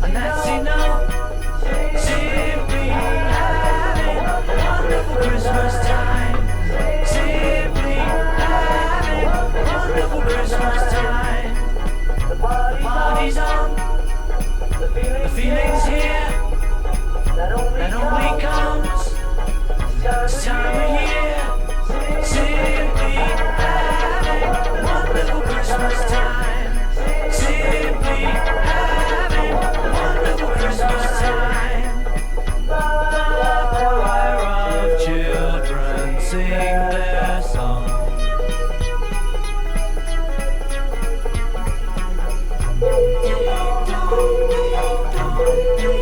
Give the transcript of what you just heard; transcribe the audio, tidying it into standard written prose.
and that's enough. Simply having a wonderful Christmas time. Simply having a wonderful Christmas time. The party's on, the feeling's here. That only comes this time of year. Simply having a wonderful Christmas time. Simply having a wonderful Christmas time. The choir of children sing their song. Ding dong, ding dong.